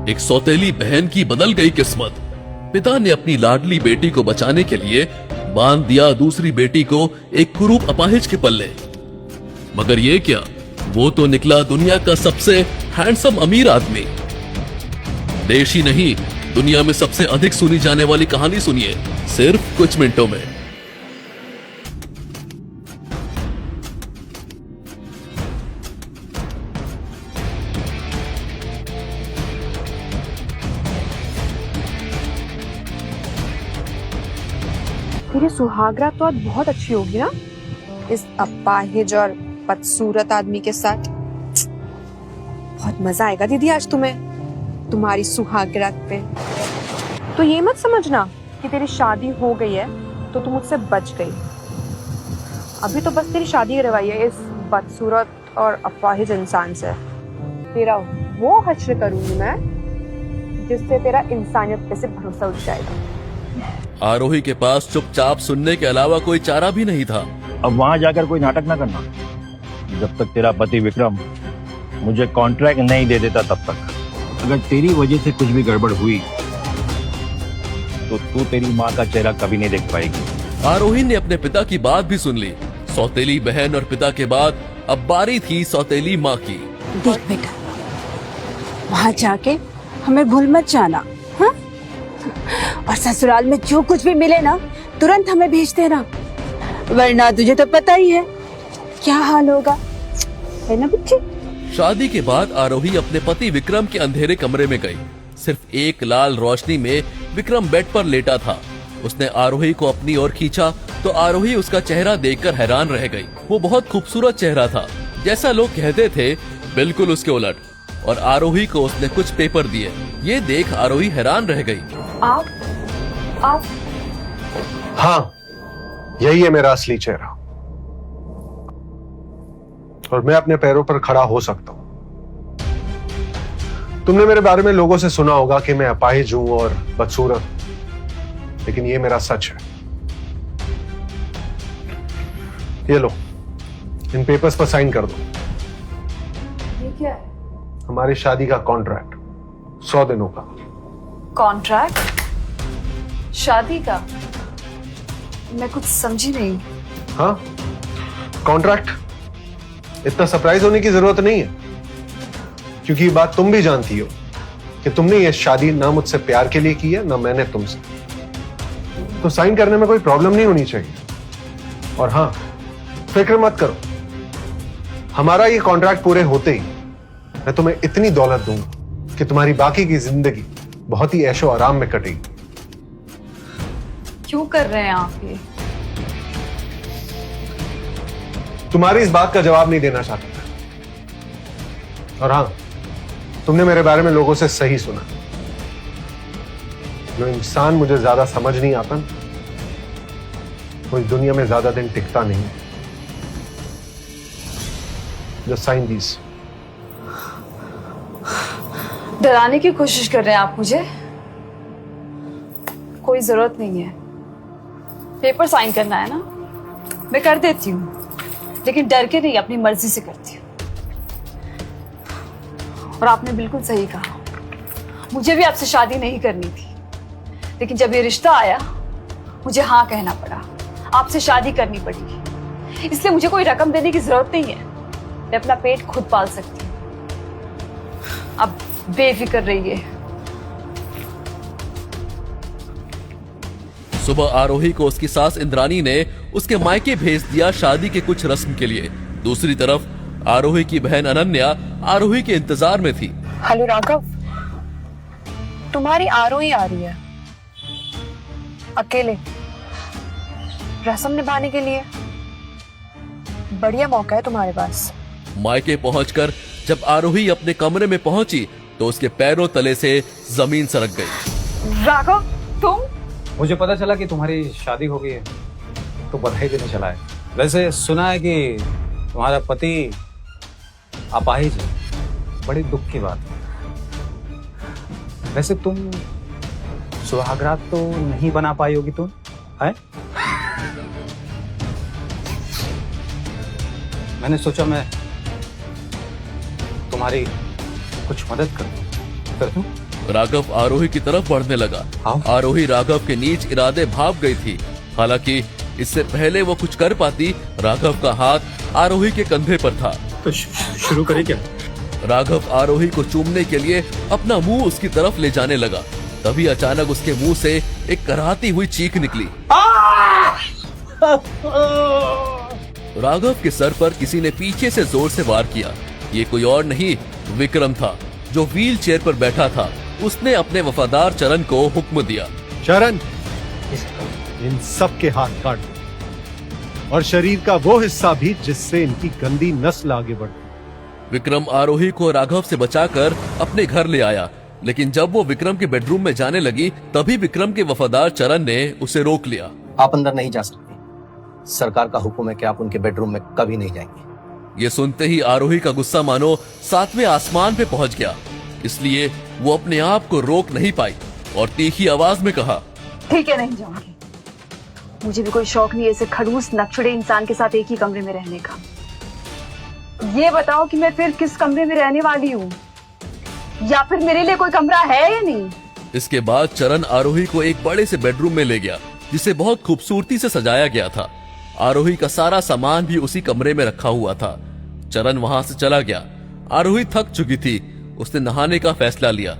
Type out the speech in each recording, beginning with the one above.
एक सौतेली बहन की बदल गई किस्मत। पिता ने अपनी लाडली बेटी को बचाने के लिए बांध दिया दूसरी बेटी को एक कुरूप अपाहिज के पल्ले। मगर ये क्या, वो तो निकला दुनिया का सबसे हैंडसम अमीर आदमी। देश ही नहीं, दुनिया में सबसे अधिक सुनी जाने वाली कहानी सुनिए सिर्फ कुछ मिनटों में। तेरी सुहागरात तो आज बहुत अच्छी होगी ना, इस अपाहिज और बदसूरत आदमी के साथ। बहुत मजा आएगा दीदी आज तुम्हें, तुम्हारी सुहागरात पे। तो ये मत समझना कि तेरी शादी हो गई है तो तू मुझसे बच गई। अभी तो बस तेरी शादी करवाई है इस बदसूरत और अपाहिज इंसान से। तेरा वो हश्र करूंगी मैं जिससे तेरा इंसानियत पे से भरोसा उठ जाएगा। आरोही के पास चुपचाप सुनने के अलावा कोई चारा भी नहीं था। अब वहां जाकर कोई नाटक ना करना। जब तक तेरा पति विक्रम मुझे कॉन्ट्रैक्ट नहीं दे देता तब तक। अगर तेरी वजह से कुछ भी गड़बड़ हुई तो तू तेरी माँ का चेहरा कभी नहीं देख पाएगी। आरोही ने अपने पिता की बात भी सुन ली। सौतेली बहन और पिता के बाद अब बारी थी सौतेली माँ की। देख बेटा, वहां जाके हमें भूल मत जाना, हाँ? और ससुराल में जो कुछ भी मिले ना तुरंत हमें भेज देना, वरना तुझे तो पता ही है क्या हाल होगा, है ना बच्चे? शादी के बाद आरोही अपने पति विक्रम के अंधेरे कमरे में गई। सिर्फ एक लाल रोशनी में विक्रम बेड पर लेटा था। उसने आरोही को अपनी ओर खींचा तो आरोही उसका चेहरा देखकर हैरान रह गई। वो बहुत खूबसूरत चेहरा था, जैसा लोग कहते थे, बिल्कुल उसके उलट। और आरोही को उसने कुछ पेपर दिए। ये देख आरोही हैरान रह गई। आप हाँ, यही है मेरा असली चेहरा और मैं अपने पैरों पर खड़ा हो सकता हूं। तुमने मेरे बारे में लोगों से सुना होगा कि मैं अपाहिज हूं और बदसूरत, लेकिन ये मेरा सच है। ये लो, इन पेपर्स पर साइन कर दो। ये क्या है? हमारी शादी का कॉन्ट्रैक्ट, 100 दिनों का। कॉन्ट्रैक्ट? शादी का? मैं कुछ समझी नहीं। हाँ, कॉन्ट्रैक्ट। इतना सरप्राइज होने की जरूरत नहीं है, क्योंकि ये बात तुम भी जानती हो कि तुमने ये शादी ना मुझसे प्यार के लिए की है, ना मैंने तुमसे। तो साइन करने में कोई प्रॉब्लम नहीं होनी चाहिए। और हाँ, फिक्र मत करो, हमारा ये कॉन्ट्रैक्ट पूरे होते ही मैं तुम्हें इतनी दौलत दूंगा कि तुम्हारी बाकी की जिंदगी बहुत ही ऐशो आराम में कटेगी। क्यों कर रहे हैं आप ये? तुम्हारी इस बात का जवाब नहीं देना चाहता मैं। और हाँ, तुमने मेरे बारे में लोगों से सही सुना। जो इंसान मुझे ज्यादा समझ नहीं आता, वो इस दुनिया में ज्यादा दिन टिकता नहीं। जो साइन दीस। डराने की कोशिश कर रहे हैं आप मुझे? कोई जरूरत नहीं है। पेपर साइन करना है ना, मैं कर देती हूँ, लेकिन डर के नहीं, अपनी मर्जी से करती हूँ। और आपने बिल्कुल सही कहा, मुझे भी आपसे शादी नहीं करनी थी, लेकिन जब ये रिश्ता आया मुझे हाँ कहना पड़ा, आपसे शादी करनी पड़ी। इसलिए मुझे कोई रकम देने की जरूरत नहीं है, मैं अपना पेट खुद पाल सकती हूँ। अब बेफिक्र रहिए। सुबह आरोही को उसकी सास इंद्रानी ने उसके मायके भेज दिया शादी के कुछ रस्म के लिए। दूसरी तरफ आरोही की बहन अनन्या आरोही के इंतजार में थी। हेलो राघव, तुम्हारी आरोही आ रही है अकेले रस्म निभाने के लिए। बढ़िया मौका है तुम्हारे पास। मायके पहुंचकर जब आरोही अपने कमरे में पहुंची तो उसके पैरों तले से जमीन सरक गई। राघव, तुम? मुझे पता चला कि तुम्हारी शादी हो गई है, तो बधाई देने चला है। वैसे सुना है कि तुम्हारा पति अपाहिज है, बड़ी दुख की बात है। वैसे तुम सुहागरात तो नहीं बना पाई होगी तुम, है? मैंने सोचा मैं तुम्हारी कुछ मदद कर दूं। राघव आरोही की तरफ बढ़ने लगा। आरोही राघव के नीच इरादे भाप गई थी। हालांकि इससे पहले वो कुछ कर पाती, राघव का हाथ आरोही के कंधे पर था। तो शुरू करें क्या? राघव आरोही को चूमने के लिए अपना मुंह उसकी तरफ ले जाने लगा। तभी अचानक उसके मुंह से एक कराहती हुई चीख निकली। राघव के सर पर किसी ने पीछे से जोर से वार किया। ये कोई और नहीं, विक्रम था, जो व्हील चेयर पर बैठा था। उसने अपने वफादार चरण को हुक्म दिया। चरण, इन सब के हाथ काट दो और शरीर का वो हिस्सा भी जिससे इनकी गंदी नस्ल आगे बढ़ती। विक्रम आरोही को राघव से बचाकर अपने घर ले आया, लेकिन जब वो विक्रम के बेडरूम में जाने लगी, तभी विक्रम के वफादार चरण ने उसे रोक लिया। आप अंदर नहीं जा सकते। सरकार का हुक्म है कि आप उनके बेडरूम में कभी नहीं जाएंगे। ये सुनते ही आरोही का गुस्सा मानो 7वें आसमान पे पहुंच गया। इसलिए वो अपने आप को रोक नहीं पाई और तीखी आवाज में कहा, ठीक है, नहीं जाऊंगी। मुझे भी कोई शौक नहीं है ऐसे खड़ूस नकचड़े इंसान के साथ एक ही कमरे में रहने का। ये बताओ कि मैं फिर किस कमरे में रहने वाली हूँ, या फिर मेरे लिए कोई कमरा है या नहीं? इसके बाद चरण आरोही को एक बड़े से बेडरूम में ले गया, जिसे बहुत खूबसूरती से सजाया गया था। आरोही का सारा सामान भी उसी कमरे में रखा हुआ था। चरण वहां से चला गया। आरोही थक चुकी थी। उसने नहाने का फैसला लिया।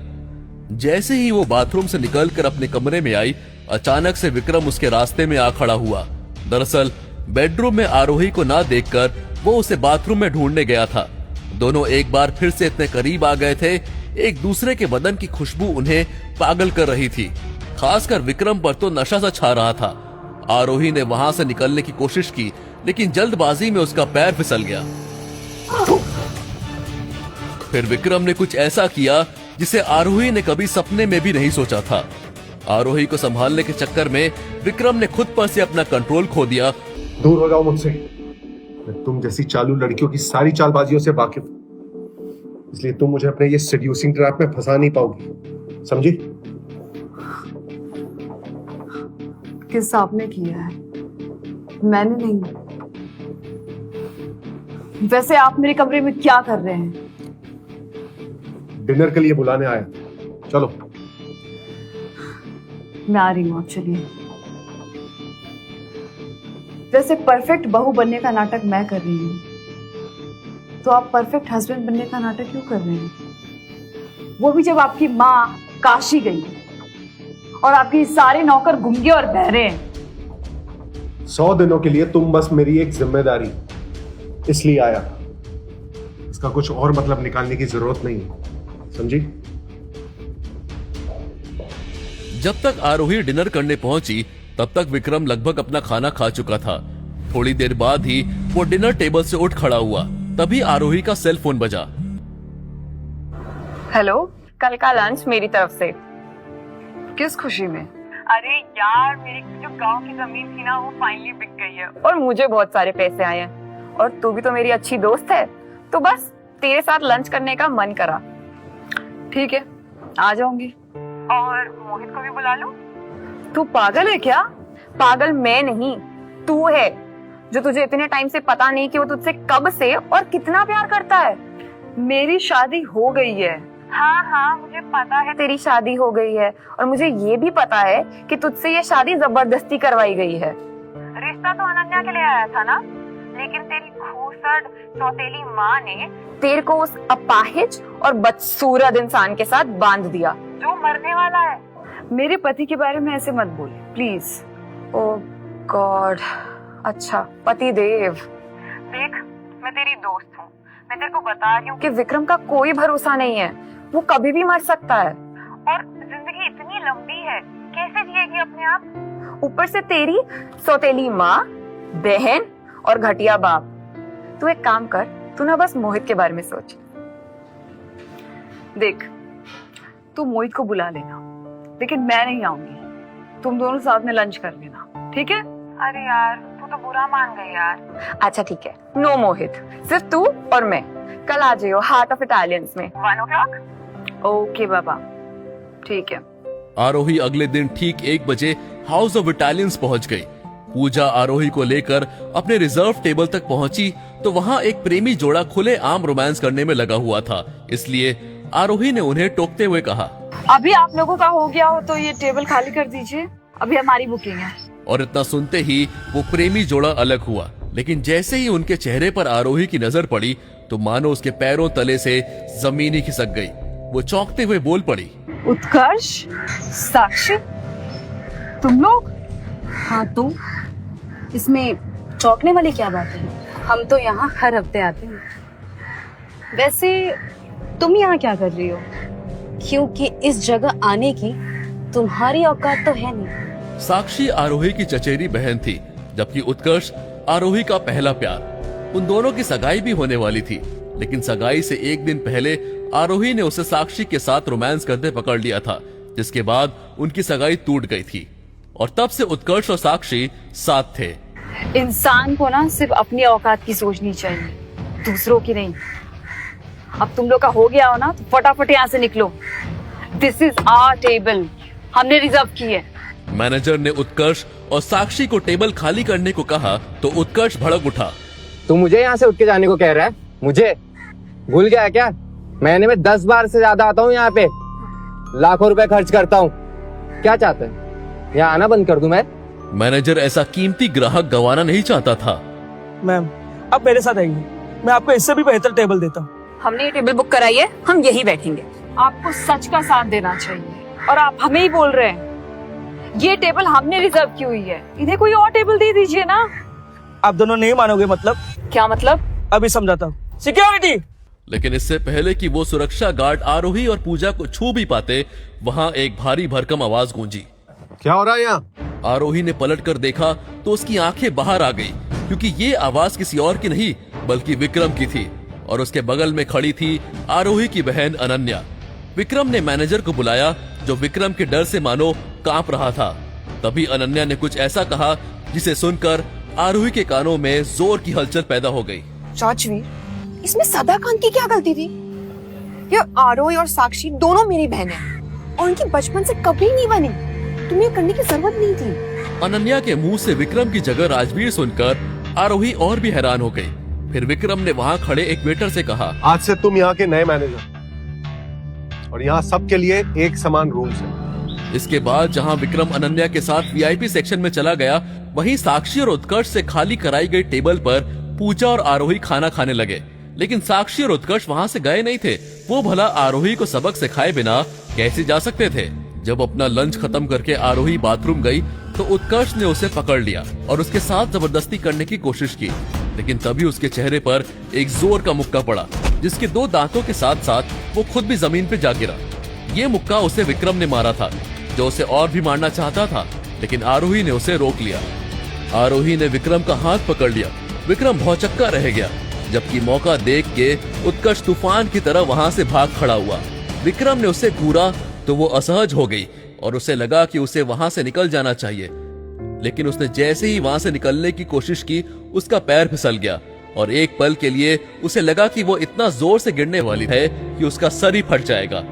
जैसे ही वो बाथरूम से निकलकर अपने कमरे में आई, अचानक से विक्रम उसके रास्ते में आ खड़ा हुआ। दरअसल बेडरूम में आरोही को ना देखकर वो उसे बाथरूम में ढूंढने गया था। दोनों एक बार फिर से इतने करीब आ गए थे। एक दूसरे के बदन की खुशबू उन्हें पागल कर रही थी। खासकर विक्रम पर तो नशा सा छा रहा था। आरोही ने वहां से निकलने की कोशिश की, लेकिन जल्दबाजी में उसका पैर फिसल गया। फिर विक्रम ने कुछ ऐसा किया जिसे आरोही ने कभी सपने में भी नहीं सोचा था। आरोही को संभालने के चक्कर में विक्रम ने खुद पर से अपना कंट्रोल खो दिया। दूर हो जाओ मुझसे। मैं तुम जैसी चालू लड़कियों की सारी चालबाजियों से वाकिफ हूं, इसलिए तुम मुझे अपने ये सेड्यूसिंग ट्रैप में फंसा नहीं पाओगी, समझी? किस आपने किया है? मैंने नहीं। वैसे आप मेरे कमरे में क्या कर रहे हैं? डिनर के लिए बुलाने आया। चलो। मैं आ रही हूँ, आप चलिए। वैसे परफेक्ट बहू बनने का नाटक मैं कर रही हूँ, तो आप परफेक्ट हस्बैंड बनने का नाटक क्यों कर रहे हैं? वो भी जब आपकी माँ काशी गई और आपकी सारे नौकर गुंगे और बहरे हैं। 100 दिनों के लिए तुम बस मेरी एक जिम्मेदारी, इसलिए आया। इसका कुछ और मतलब निकालने की जरूरत नहीं है, समझी? जब तक आरोही डिनर करने पहुंची, तब तक विक्रम लगभग अपना खाना खा चुका था। थोड़ी देर बाद ही वो डिनर टेबल से उठ खड़ा हुआ। तभी आरोही का सेल फोन बजा। हेलो, कल का लंच मेरी तरफ से। किस खुशी में? अरे यार, मेरी जो गांव की जमीन थी ना, वो फाइनली बिक गई है और मुझे बहुत सारे पैसे आए हैं। और तू भी तो मेरी अच्छी दोस्त है, तो बस तेरे साथ लंच करने का मन करा। ठीक है, आ जाऊंगी। और मोहित को भी बुला लो। तू पागल है क्या? पागल मैं नहीं, तू है, जो तुझे इतने टाइम से पता नहीं कि वो तुझसे कब से और कितना प्यार करता है। मेरी शादी हो गई है। हाँ, मुझे पता है तेरी शादी हो गई है, और मुझे ये भी पता है कि तुझसे ये शादी जबरदस्ती करवाई गई है। रिश्ता तो अनन्या के लिए आया था ना, लेकिन तेरी खूसड़ सौतेली माँ ने तेरे को उस अपाहिज और बदसूरत इंसान के साथ बांध दिया, जो मरने वाला है। मेरे पति के बारे में ऐसे मत बोल प्लीज। Oh God. अच्छा, पति देव। देख, मैं तेरी दोस्त हूँ। मैं तेरे को बता रही हूँ कि विक्रम का कोई भरोसा नहीं है। वो कभी भी मर सकता है, और जिंदगी इतनी लंबी है, कैसे जिएगी अपने आप? ऊपर से तेरी सौतेली माँ, बहन और घटिया बाप। तू एक काम कर, तू ना बस मोहित के बारे में सोच। देख, तू मोहित को बुला लेना, लेकिन मैं नहीं आऊंगी। तुम दोनों साथ में लंच कर लेना, ठीक है? अरे यार, तू तो बुरा मान गई यार। अच्छा ठीक है, नो मोहित, सिर्फ तू और मैं। कल आ जाइयो हार्ट ऑफ इटालियंस में 1 o'clock। ओके बाबा, ठीक है। आरोही अगले दिन ठीक 1 बजे हाउस ऑफ इटालियंस पहुंच गई। पूजा आरोही को लेकर अपने रिजर्व टेबल तक पहुंची तो वहां एक प्रेमी जोड़ा खुले आम रोमांस करने में लगा हुआ था। इसलिए आरोही ने उन्हें टोकते हुए कहा, अभी आप लोगों का हो गया हो तो ये टेबल खाली कर दीजिए, अभी हमारी बुकिंग है। और इतना सुनते ही वो प्रेमी जोड़ा अलग हुआ। लेकिन जैसे ही उनके चेहरे पर आरोही की नजर पड़ी तो मानो उसके पैरों तले से जमीन ही खिसक गई। वो चौंकते हुए बोल पड़ी, उत्कर्ष, साक्षी, तुम लोग? हाँ तो इसमें चौंकने वाली क्या बात है? हम तो यहाँ हर हफ्ते आते हैं। वैसे तुम यहाँ क्या कर रही हो? क्योंकि इस जगह आने की तुम्हारी औकात तो है नहीं। साक्षी आरोही की चचेरी बहन थी, जबकि उत्कर्ष आरोही का पहला प्यार। उन दोनों की सगाई भी होने वाली थी, लेकिन सगाई से एक दिन पहले आरोही ने उसे साक्षी के साथ रोमांस करते पकड़ लिया था, जिसके बाद उनकी सगाई टूट गई थी और तब से उत्कर्ष और साक्षी साथ थे। इंसान को ना सिर्फ अपनी औकात की सोचनी चाहिए, दूसरों की नहीं। अब तुम लोग का हो गया हो ना तो फटाफट यहाँ से निकलो। दिस इज आवर टेबल, हमने रिजर्व की है। मैनेजर ने उत्कर्ष और साक्षी को टेबल खाली करने को कहा तो उत्कर्ष भड़क उठा। तू मुझे यहाँ से उठ के जाने को कह रहा है? मुझे भूल गया क्या? महीने में 10 बार से ज्यादा आता हूँ यहाँ पे, लाखों रुपए खर्च करता हूँ। क्या चाहते हैं, यहाँ आना बंद कर दूं मैं? मैनेजर ऐसा कीमती ग्राहक गंवाना नहीं चाहता था। मैम आप मेरे साथ आइए, मैं आपको इससे भी बेहतर टेबल देता हूँ। हमने ये टेबल बुक कराई है, हम यही बैठेंगे। आपको सच का साथ देना चाहिए और आप हमें ही बोल रहे हैं। ये टेबल हमने रिजर्व की हुई है, इन्हें कोई और टेबल दे दीजिए ना। आप दोनों नहीं मानोगे मतलब? क्या मतलब? अभी समझाता हूँ। सिक्योरिटी! लेकिन इससे पहले कि वो सुरक्षा गार्ड आरोही और पूजा को छू भी पाते, वहां एक भारी भरकम आवाज गूंजी। क्या हो रहा है यहाँ? आरोही ने पलटकर देखा तो उसकी आंखें बाहर आ गई, क्योंकि ये आवाज किसी और की नहीं बल्कि विक्रम की थी और उसके बगल में खड़ी थी आरोही की बहन अनन्या। विक्रम ने मैनेजर को बुलाया, जो विक्रम के डर से मानो कांप रहा था। तभी अनन्या ने कुछ ऐसा कहा जिसे सुनकर आरोही के कानों में जोर की हलचल पैदा हो गई। राजवीर, इसमें सदाकांत की क्या गलती थी? ये आरोही और साक्षी दोनों मेरी बहन है और उनकी बचपन से कभी नहीं बनी। तुम्हें करने की जरूरत नहीं थी। अनन्या के मुंह से विक्रम की जगह राजवीर सुनकर आरोही और भी हैरान हो गई। फिर विक्रम ने वहां खड़े एक वेटर से कहा, आज से तुम यहाँ के नए मैनेजर और यहाँ सबके लिए एक समान रूल्स है। इसके बाद जहां विक्रम अनन्या के साथ वीआईपी सेक्शन में चला गया, वहीं साक्षी और उत्कर्ष से खाली कराई गई टेबल पर पूजा और आरोही खाना खाने लगे। लेकिन साक्षी और उत्कर्ष वहां से गए नहीं थे। वो भला आरोही को सबक सिखाए बिना कैसे जा सकते थे? जब अपना लंच खत्म करके आरोही बाथरूम गई तो उत्कर्ष ने उसे पकड़ लिया और उसके साथ जबरदस्ती करने की कोशिश की। लेकिन तभी उसके चेहरे पर एक जोर का मुक्का पड़ा, जिसके 2 दांतों के साथ साथ वो खुद भी जमीन पे जा गिरा। ये मुक्का उसे विक्रम ने मारा था, जो उसे और भी मारना चाहता था, लेकिन आरोही ने उसे रोक लिया। आरोही ने विक्रम का हाथ पकड़ लिया। विक्रम भौचक्का रह गया, जबकि मौका देख के उत्कर्ष तूफान की तरह वहां से भाग खड़ा हुआ। विक्रम ने उसे घूरा तो वो असहज हो गई और उसे लगा कि उसे वहां से निकल जाना चाहिए। लेकिन उसने जैसे ही वहां से निकलने की कोशिश की, उसका पैर फिसल गया और एक पल के लिए उसे लगा कि वो इतना जोर से गिरने वाली है कि उसका सर ही फट जाएगा।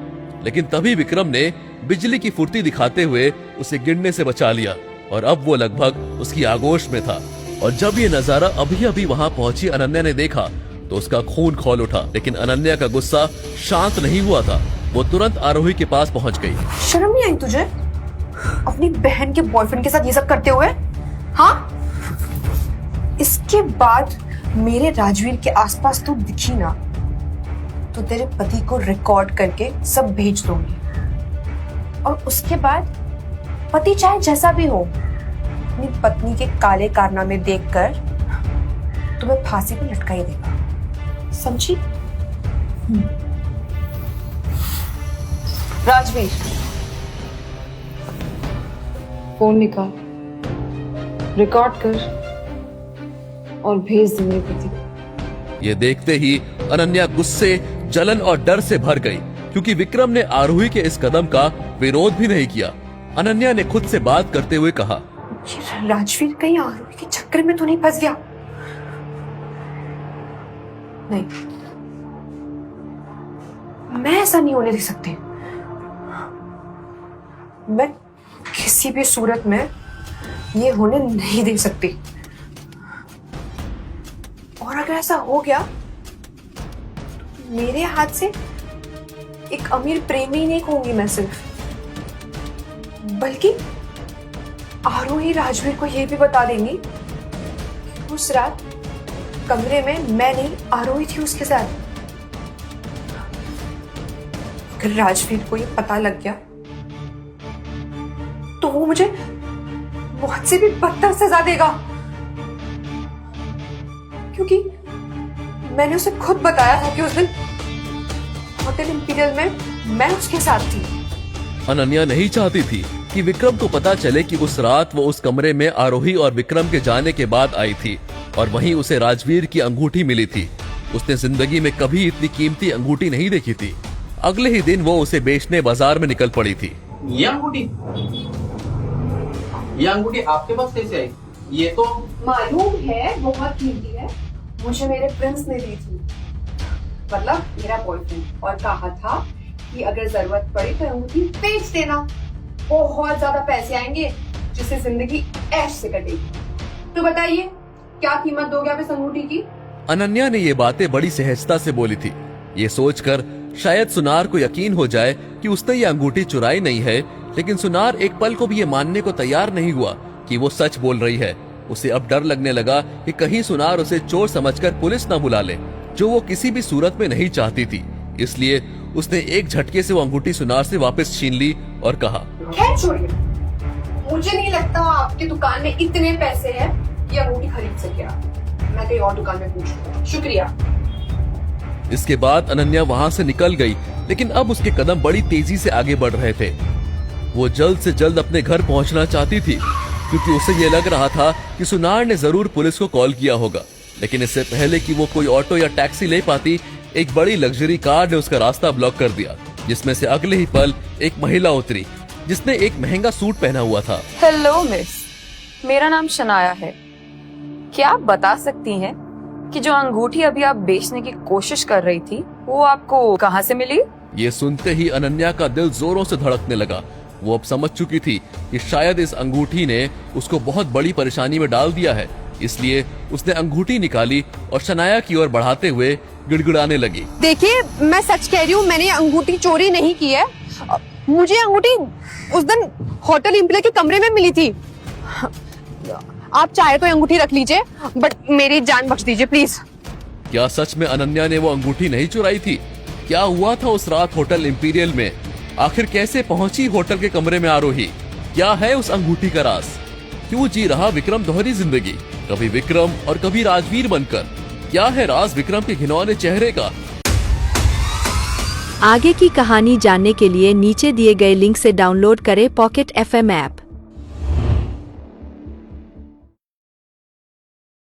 लेकिन तभी विक्रम ने बिजली की फुर्ती दिखाते हुए उसे गिरने से बचा लिया और अब वो लगभग उसकी आगोश में था। और जब ये नजारा अभी अभी वहां पहुंची अनन्या ने देखा तो उसका खून खौल उठा। लेकिन अनन्या का गुस्सा शांत नहीं हुआ था। वो तुरंत आरोही के पास पहुंच गई। शर्म नहीं आई तुझे अपनी बहन के बॉयफ्रेंड के साथ ये सब करते हुए? हाँ, इसके बाद मेरे राजवीर के आसपास तू दिखी ना तो तेरे पति को रिकॉर्ड करके सब भेज दूंगी और उसके बाद पति चाहे जैसा भी हो, अपनी पत्नी के काले कारनामे देखकर तुम्हें फांसी पे लटका ही देगा। समझी? राजवीर, फोन निकाल, रिकॉर्ड कर और भेज दे मेरे पति। ये देखते ही अनन्या गुस्से, जलन और डर से भर गई, क्योंकि विक्रम ने आरोही के इस कदम का विरोध भी नहीं किया। अनन्या ने खुद से बात करते हुए कहा, राजवीर कहीं आरोही के चक्कर में तो नहीं फंस गया? नहीं, मैं ऐसा नहीं होने दे सकती। मैं किसी भी सूरत में ये होने नहीं दे सकती। और अगर ऐसा हो गया तो मेरे हाथ से एक अमीर प्रेमी नहीं कहूंगी मैं सिर्फ, बल्कि आरोही राजवीर को ये भी बता देंगी कि उस रात कमरे में मैं नहीं आरोही थी उसके साथ। अगर राजवीर को ये पता लग गया तो वो मुझे मौत से भी बदतर सजा देगा, क्योंकि मैंने उसे खुद बताया था कि उस दिन होटल इंपीरियल में मैं उसके साथ थी। अनन्या नहीं चाहती थी कि विक्रम को पता चले कि उस रात वो उस कमरे में आरोही और विक्रम के जाने के बाद आई थी और वहीं उसे राजवीर की अंगूठी मिली थी। उसने जिंदगी में कभी इतनी कीमती अंगूठी नहीं देखी थी। अगले ही दिन वो उसे बेचने बाजार में निकल पड़ी थी। ये अंगूठी आपके पास कैसे आई? ये तो मालूम है बहुत कीमती है, मुझे मेरे प्रिंस ने दी थी, मतलब मेरा बॉयफ्रेंड, और कहा था कि अगर जरूरत पड़ी तो अंगूठी बेच देना, बहुत ज्यादा पैसे आएंगे जिससे जिंदगी ऐश से कटेगी। तो बताइए क्या कीमत दोगे आप इस अंगूठी की? अनन्या ने ये बातें बड़ी सहजता से बोली थी। ये सोचकर शायद सुनार को यकीन हो जाए कि उसने ये अंगूठी चुराई नहीं है, लेकिन सुनार एक पल को भी ये मानने को तैयार नहीं हुआ कि वो सच बोल रही है। उसे अब डर लगने लगा कि कहीं सुनार उसे चोर समझकर पुलिस न बुला ले, जो वो किसी भी सूरत में नहीं चाहती थी। इसलिए उसने एक झटके से वो अंगूठी सुनार से वापस छीन ली और कहा, खैर छोड़िए, मुझे नहीं लगता आपकी दुकान में इतने पैसे हैं कि अंगूठी खरीद सके आप। मैं कहीं और दुकान में पूछूंगा, शुक्रिया। इसके बाद अनन्या वहाँ से निकल गई, लेकिन अब उसके कदम बड़ी तेजी से आगे बढ़ रहे थे। वो जल्द से जल्द अपने घर पहुंचना चाहती थी, क्योंकि उसे ये लग रहा था कि सुनार ने जरूर पुलिस को कॉल किया होगा। लेकिन इससे पहले कि वो कोई ऑटो या टैक्सी ले पाती, एक बड़ी लग्जरी कार ने उसका रास्ता ब्लॉक कर दिया, जिसमें से अगले ही पल एक महिला उतरी जिसने एक महंगा सूट पहना हुआ था। हेलो मिस, मेरा नाम शनाया है। क्या आप बता सकती हैं कि जो अंगूठी अभी आप बेचने की कोशिश कर रही थी वो आपको कहाँ से मिली? ये सुनते ही अनन्या का दिल जोरों से धड़कने लगा। वो अब समझ चुकी थी कि शायद इस अंगूठी ने उसको बहुत बड़ी परेशानी में डाल दिया है। इसलिए उसने अंगूठी निकाली और शनाया की ओर बढ़ाते हुए गिड़गिड़ाने लगी। देखिए, मैं सच कह रही हूँ, मैंने ये अंगूठी चोरी नहीं की है। मुझे अंगूठी उस दिन होटल इंपीरियल के कमरे में मिली थी। आप चाहे तो अंगूठी रख लीजिए, बट मेरी जान बख्श दीजिए प्लीज। क्या सच में अनन्या ने वो अंगूठी नहीं चुराई थी? क्या हुआ था उस रात होटल इंपीरियल में? आखिर कैसे पहुंची होटल के कमरे में आरोही? क्या है उस अंगूठी का राज? क्यों जी रहा विक्रम दोहरी जिंदगी, कभी विक्रम और कभी राजवीर बनकर? क्या है राज विक्रम के घिनौने चेहरे का? आगे की कहानी जानने के लिए नीचे दिए गए लिंक से डाउनलोड करें पॉकेट FM ऐप।